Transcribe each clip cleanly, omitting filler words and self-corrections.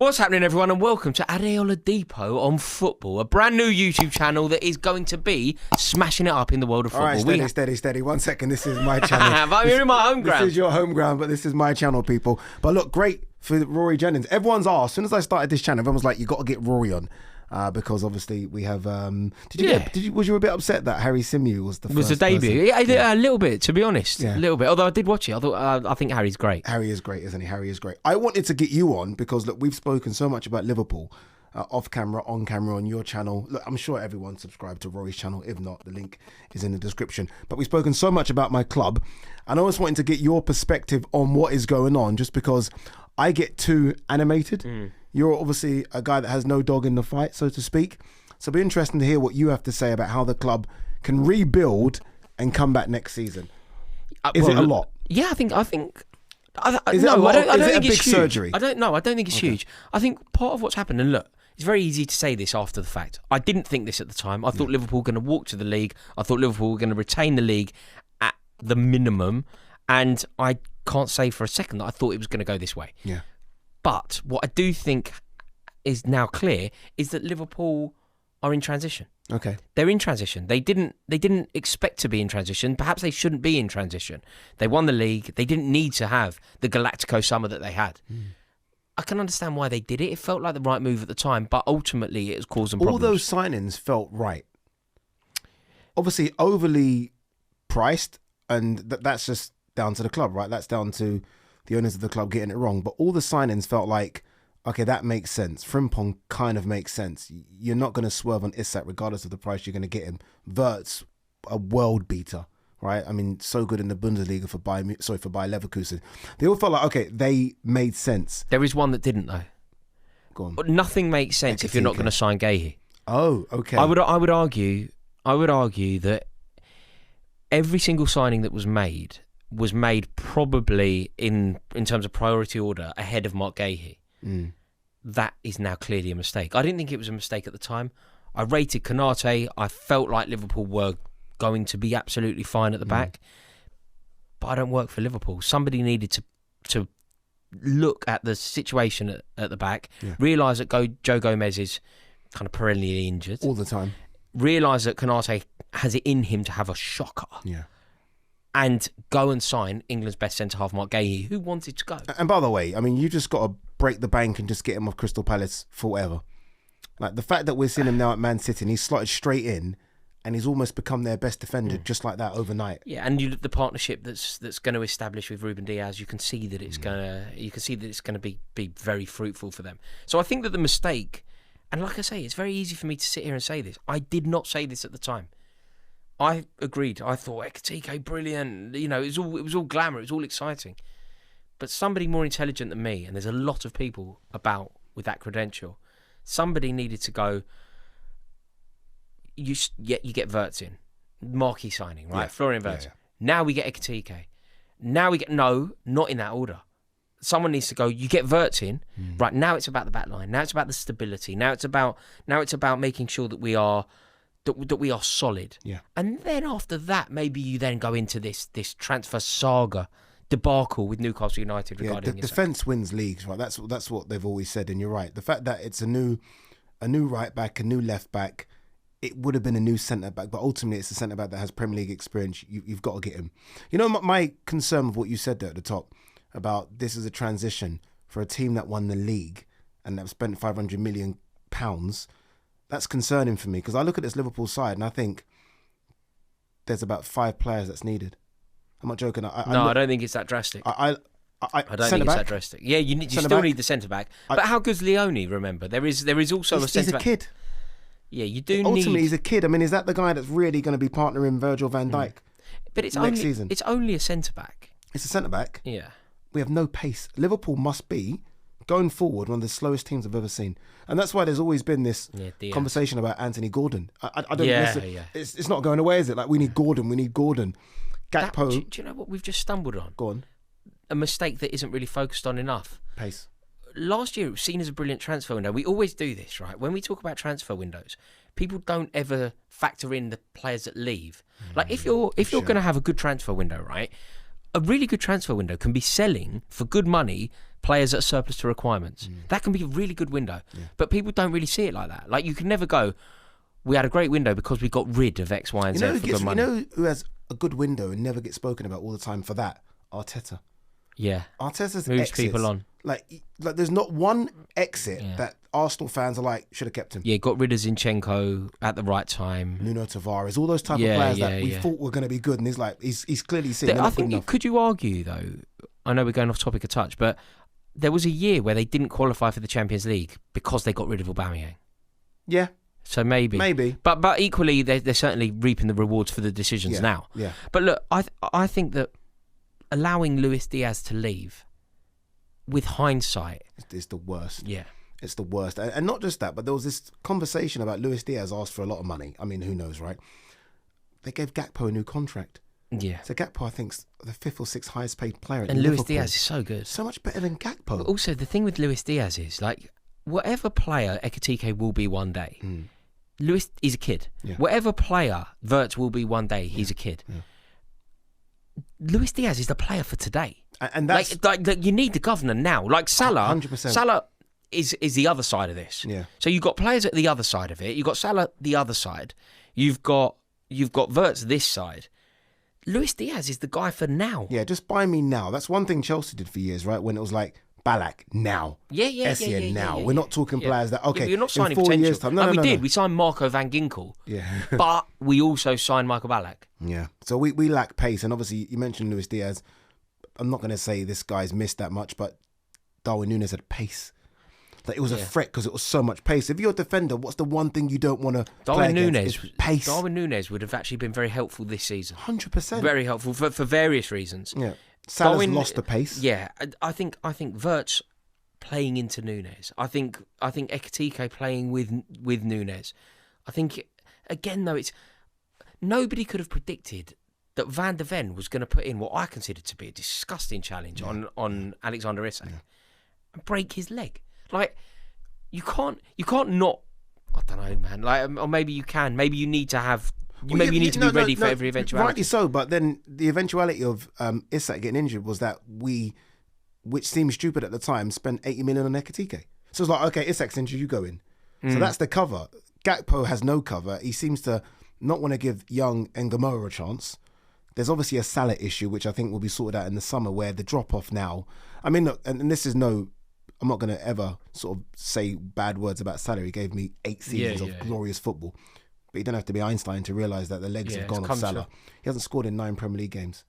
What's happening, everyone, and welcome to Ade Oladipo on Football, a brand new YouTube channel that is going to be smashing it up in the world of football. All right, steady. 1 second, this is my channel. You're in my home ground. This is your home ground, but this is my channel, people. But look, great for Rory Jennings. Everyone's asked, as soon as I started this channel, everyone was like, you got to get Rory on. Because obviously we have. Was you a bit upset that Harry Symeou was the first? Was the debut? Person? Yeah, a little bit, to be honest. Yeah. A little bit. Although I did watch it. I think Harry's great. Harry is great, isn't he? Harry is great. I wanted to get you on because look, we've spoken so much about Liverpool, off camera, on camera, on your channel. Look, I'm sure everyone subscribed to Rory's channel. If not, the link is in the description. But we've spoken so much about my club, and I was wanting to get your perspective on what is going on, just because I get too animated. You're obviously a guy that has no dog in the fight, so to speak. So it'll be interesting to hear what you have to say about how the club can rebuild and come back next season. Is it a lot? Yeah, I think. Is it a big surgery? I don't think it's huge. I think part of what's happened, and look, it's very easy to say this after the fact. I didn't think this at the time. I thought Liverpool were going to walk to the league. I thought Liverpool were going to retain the league at the minimum. And I can't say for a second that I thought it was going to go this way. Yeah. But what I do think is now clear is that Liverpool are in transition. Okay. They're in transition. They didn't expect to be in transition. Perhaps they shouldn't be in transition. They won the league. They didn't need to have the Galactico summer that they had. I can understand why they did it. It felt like the right move at the time, but ultimately it has caused them problems. All those signings felt right. Obviously overly priced, and that's just down to the club, right? That's down to the owners of the club getting it wrong. But all the signings felt like, okay, that makes sense. Frimpong kind of makes sense. You're not going to swerve on Isak regardless of the price you're going to get him. Wirtz, a world beater, right? I mean, so good in the Bundesliga for Bayer Leverkusen. They all felt like, okay, they made sense. There is one that didn't, though. Go on. But nothing makes sense if you're not going to sign Gahey. Oh, okay. I would argue that every single signing that was made probably in terms of priority order ahead of Mark Gahey. That is now clearly a mistake. I didn't think it was a mistake at the time. I rated Konate. I felt like Liverpool were going to be absolutely fine at the back. But I don't work for Liverpool. Somebody needed to look at the situation at the back, realise that Joe Gomez is kind of perennially injured. All the time. Realise that Konate has it in him to have a shocker. Yeah. And go and sign England's best centre-half, Mark Gahey, who wanted to go. And by the way, I mean, you just got to break the bank and just get him off Crystal Palace forever. Like, the fact that we're seeing him now at Man City and he's slotted straight in and he's almost become their best defender just like that overnight. Yeah, and the partnership that's going to establish with Ruben Diaz, you can see that it's going to be very fruitful for them. So I think that the mistake, and like I say, it's very easy for me to sit here and say this. I did not say this at the time. I agreed. I thought Ekitike, brilliant. You know, it was all glamour. It was all exciting. But somebody more intelligent than me, and there's a lot of people about with that credential, somebody needed to go. You get Wirtz in, marquee signing, right? Florian Wirtz. Yeah. Now we get Ekitike. Now we get not in that order. Someone needs to go. You get Wirtz in, right? Now it's about the back line. Now it's about the stability. Now it's about making sure that we are. That we are solid. Yeah. And then after that, maybe you then go into this transfer saga debacle with Newcastle United regarding defence wins leagues, right? That's what they've always said, and you're right. The fact that it's a new right back, a new left back, it would have been a new centre back, but ultimately it's a centre back that has Premier League experience. You've got to get him. You know, my concern with what you said there at the top about this is a transition for a team that won the league and that spent £500 million. That's concerning for me because I look at this Liverpool side and I think there's about 5 players that's needed. I'm not joking. I don't think it's that drastic. I don't think it's that drastic. Yeah, you still need the centre back. But how good's Leone? Remember, there is also a centre back. He's a kid. Yeah, you do. Ultimately, he's a kid. I mean, is that the guy that's really going to be partnering Virgil van Dijk? But it's next season. It's only a centre back. It's a centre back. Yeah. We have no pace. Liverpool must be, going forward, one of the slowest teams I've ever seen. And that's why there's always been this conversation about Anthony Gordon. I don't it's not going away, is it? Like, we need Gordon. Gakpo. Do you know what we've just stumbled on? Go on. A mistake that isn't really focused on enough. Pace. Last year it was seen as a brilliant transfer window. We always do this, right? When we talk about transfer windows, people don't ever factor in the players that leave. Like, if you're going to have a good transfer window, right? a really good transfer window can be selling for good money players that are surplus to requirements. That can be a really good window. But people don't really see it like that. Like, you can never go, we had a great window because we got rid of X, Y, and Z for good money. You know who has a good window and never gets spoken about all the time for that? Arteta. Yeah. Arteta's moves exits, people on. Like there's not one exit that Arsenal fans are like, should have kept him. Yeah, got rid of Zinchenko at the right time. Nuno Tavares, all those type of players that we thought were going to be good, and he's clearly seen. I think could you argue though? I know we're going off topic a touch, but there was a year where they didn't qualify for the Champions League because they got rid of Aubameyang. Yeah. So maybe. But equally, they're certainly reaping the rewards for the decisions now. Yeah. But look, I think that allowing Luis Diaz to leave, with hindsight, it's the worst. Yeah. It's the worst. And not just that, but there was this conversation about Luis Diaz asked for a lot of money. I mean, who knows, right? They gave Gakpo a new contract. Yeah. So Gakpo, I think, is the 5th or 6th highest paid player. And Luis Diaz is so good. So much better than Gakpo. But also, the thing with Luis Diaz is, like, whatever player Ekitike will be one day, Luis is a kid. Yeah. Whatever player Wirtz will be one day, he's a kid. Yeah. Luis Diaz is the player for today. And that's like you need the governor now. Like Salah, 100%. Salah is the other side of this. Yeah. So you've got players at the other side of it. You've got Salah the other side. You've got Wirtz this side. Luis Diaz is the guy for now. Yeah, just buy me now. That's one thing Chelsea did for years, right? When it was like Ballack now. Yeah, now. We're not talking players that you're not signing in 4 potential. years' time. No, we did. We signed Marco van Ginkel. Yeah. But we also signed Michael Ballack. Yeah. So we lack pace, and obviously you mentioned Luis Diaz. I'm not going to say this guy's missed that much, but Darwin Núñez had pace. Like, it was a threat because it was so much pace. If you're a defender, what's the one thing you don't want to play against? Pace. Darwin Núñez would have actually been very helpful this season. 100%. Very helpful for various reasons. Yeah. Salah's lost the pace. Yeah. I think Wirtz playing into Núñez. I think Ekitike playing with Núñez. I think, again, though, it's nobody could have predicted that Van der Ven was going to put in what I considered to be a disgusting challenge on Alexander Isak and break his leg. Like, you can't not. I don't know, man. Like, or maybe you can. Maybe you need to have. You need to be ready for every eventuality. Rightly so, but then the eventuality of Isak getting injured was that which seemed stupid at the time, spent 80 million on Ekitike. So it's like, okay, Isak's injured, you go in. So that's the cover. Gakpo has no cover. He seems to not want to give young Ngomoro a chance. There's obviously a Salah issue, which I think will be sorted out in the summer, where the drop-off now... I mean, look, and this is no... I'm not going to ever sort of say bad words about Salah. He gave me 8 seasons of glorious football. But you don't have to be Einstein to realise that the legs have gone off Salah. He hasn't scored in 9 Premier League games.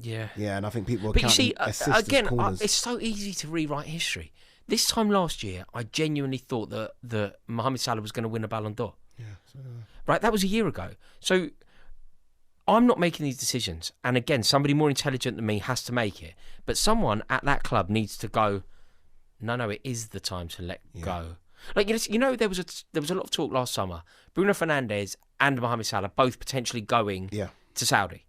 Yeah. Yeah, and I think people are but counting you see, assists again, as corners. it's so easy to rewrite history. This time last year, I genuinely thought that Mohamed Salah was going to win a Ballon d'Or. Yeah. Right, that was a year ago. So I'm not making these decisions. And again, somebody more intelligent than me has to make it. But someone at that club needs to go, no, it is the time to let go. Like, you know, there was a lot of talk last summer. Bruno Fernandes and Mohamed Salah both potentially going to Saudi.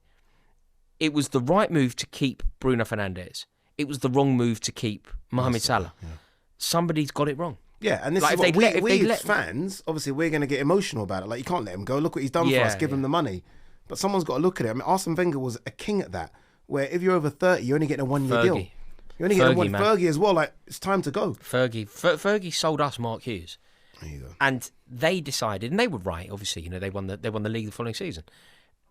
It was the right move to keep Bruno Fernandes. It was the wrong move to keep Mohamed Salah. Yeah. Somebody's got it wrong. Yeah, and this is what we as fans, obviously, we're going to get emotional about it. Like, you can't let him go. Look what he's done for us. Give him the money. But someone's got to look at it. I mean, Arsene Wenger was a king at that, where if you're over 30, you're only getting a 1-year deal. You're only getting one. Fergie as well. Like, it's time to go. Fergie sold us Mark Hughes. There you go. And they decided, and they were right, obviously, you know, they won the league the following season.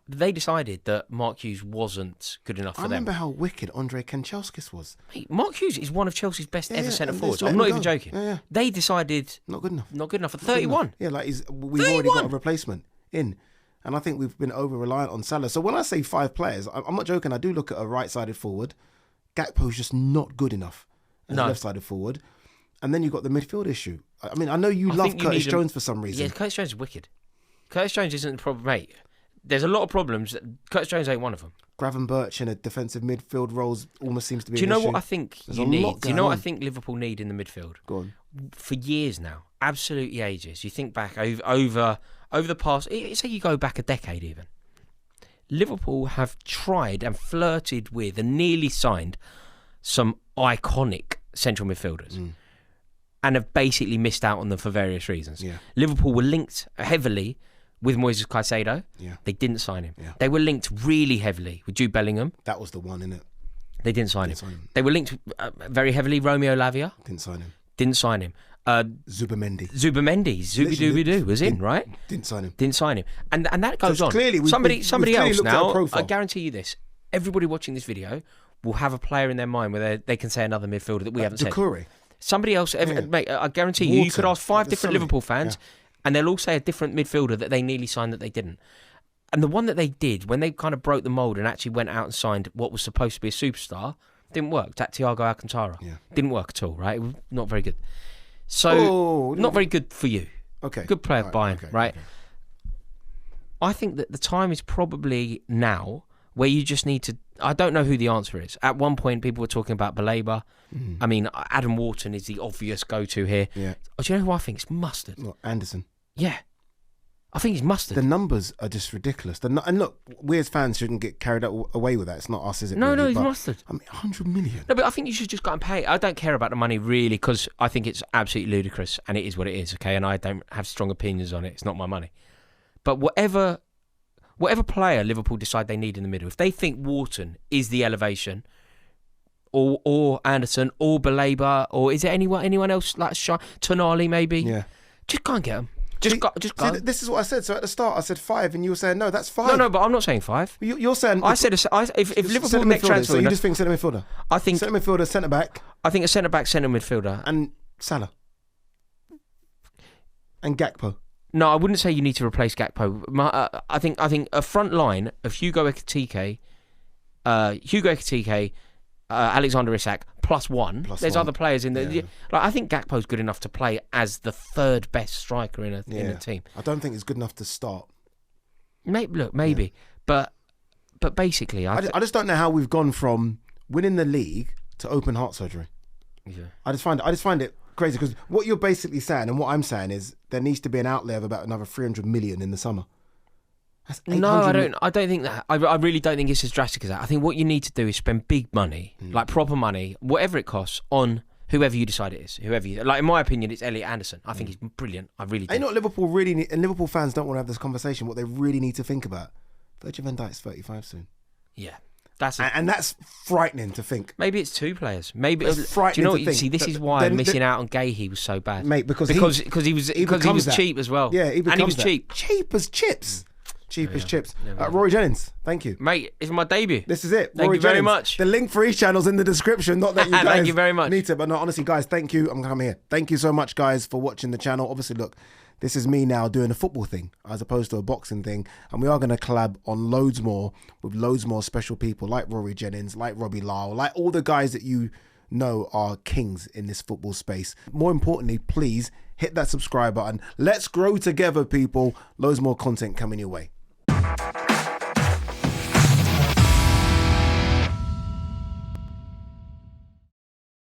They decided that Mark Hughes wasn't good enough for them. I remember how wicked Andrei Kanchelskis was. Hey, Mark Hughes is one of Chelsea's best ever centre forwards. I'm not even joking. Yeah. They decided not good enough. Not good enough for 31. Yeah, like we've already got a replacement in, and I think we've been over reliant on Salah. So when I say 5 players, I'm not joking. I do look at a right-sided forward. Gakpo's just not good enough as a left-sided forward, and then you've got the midfield issue. I mean, I know you love Curtis Jones for some reason. Yeah, Curtis Jones is wicked. Curtis Jones isn't the problem, mate. There's a lot of problems. Curtis Jones ain't one of them. Gravenberch in a defensive midfield role almost seems to be. Do you know an issue. what I think you need? Do you know what I think Liverpool need in the midfield? Go on. For years now, absolutely ages. You think back over the past. Say you go back a decade even. Liverpool have tried and flirted with and nearly signed some iconic central midfielders, and have basically missed out on them for various reasons. Yeah. Liverpool were linked heavily with Moises Caicedo. Yeah. They didn't sign him. Yeah. They were linked really heavily with Jude Bellingham. That was the one, innit? They didn't sign him. They were linked very heavily. Romeo Lavia. Didn't sign him. Didn't sign him. Zubimendi. Zubi-Dooby-Doo was in, right? Didn't sign him. Didn't sign him. And that goes So on. clearly somebody we've else looked at our now, profile. I guarantee you this, everybody watching this video will have a player in their mind where they can say another midfielder that we haven't said. Doucouré. Somebody else, mate, I guarantee you could ask 5 different Liverpool fans and they'll all say a different midfielder that they nearly signed that they didn't. And the one that they did, when they kind of broke the mould and actually went out and signed what was supposed to be a superstar, didn't work. That Thiago Alcantara. Yeah. Didn't work at all, right? It was not very good. So, not very good for you. Okay. Good player, Bayern, right? Okay. I think that the time is probably now where you just need to... I don't know who the answer is. At one point, people were talking about Baleba. I mean, Adam Wharton is the obvious go-to here. Yeah. Do you know who I think is mustard? What, Anderson? Yeah. I think he's mustard. The numbers are just ridiculous. And look, we as fans shouldn't get carried away with that. It's not us, is it? No, really? he's mustard. I mean, 100 million. No, but I think you should just go and pay. I don't care about the money really because I think it's absolutely ludicrous and it is what it is, okay? And I don't have strong opinions on it. It's not my money. But whatever player Liverpool decide they need in the middle, if they think Wharton is the elevation, or Anderson, or Baleba, or is there anyone else like Tonali maybe? Yeah. Just go and get them. Just go. This is what I said. So at the start, I said 5, and you were saying no, that's 5. No, but I'm not saying 5. You're saying I said if Liverpool next transfer. So you just think centre midfielder? I think centre midfielder, centre back. I think a centre back, centre midfielder, and Salah, and Gakpo. No, I wouldn't say you need to replace Gakpo. I think a front line of Hugo Ekitike, Alexander Isak +1. There's other players in there. Yeah. Like, I think Gakpo's good enough to play as the 3rd best striker in a team. I don't think he's good enough to start. Maybe, but basically, I just don't know how we've gone from winning the league to open heart surgery. Yeah, I just find it crazy because what you're basically saying and what I'm saying is there needs to be an outlay of about another 300 million in the summer. No, I don't think that. I really don't think it's as drastic as that. I think what you need to do is spend big money, like proper money, whatever it costs, on whoever you decide it is. Like in my opinion, it's Elliot Anderson. I think he's brilliant. I really do. Ain't not Liverpool really need, and Liverpool fans don't want to have this conversation. What they really need to think about: Virgil van Dijk's 35 soon. Yeah. And that's frightening to think. Maybe it's 2 players. Maybe it's frightening. Do you know what? See, this is why missing out on Gahey was so bad, mate. Because he was cheap as well. Yeah, he was cheap. Cheap as chips. Cheap as chips. Rory Jennings, thank you, mate. It's my debut. This is it. Thank you very much. The link for each channel's in the description. Not that you guys thank you very much. need to, but no, honestly, guys, thank you. I'm coming here. Thank you so much, guys, for watching the channel. Obviously, look. This is me now doing a football thing as opposed to a boxing thing. And we are going to collab on loads more with loads more special people like Rory Jennings, like Robbie Lyle, like all the guys that you know are kings in this football space. More importantly, please hit that subscribe button. Let's grow together, people. Loads more content coming your way.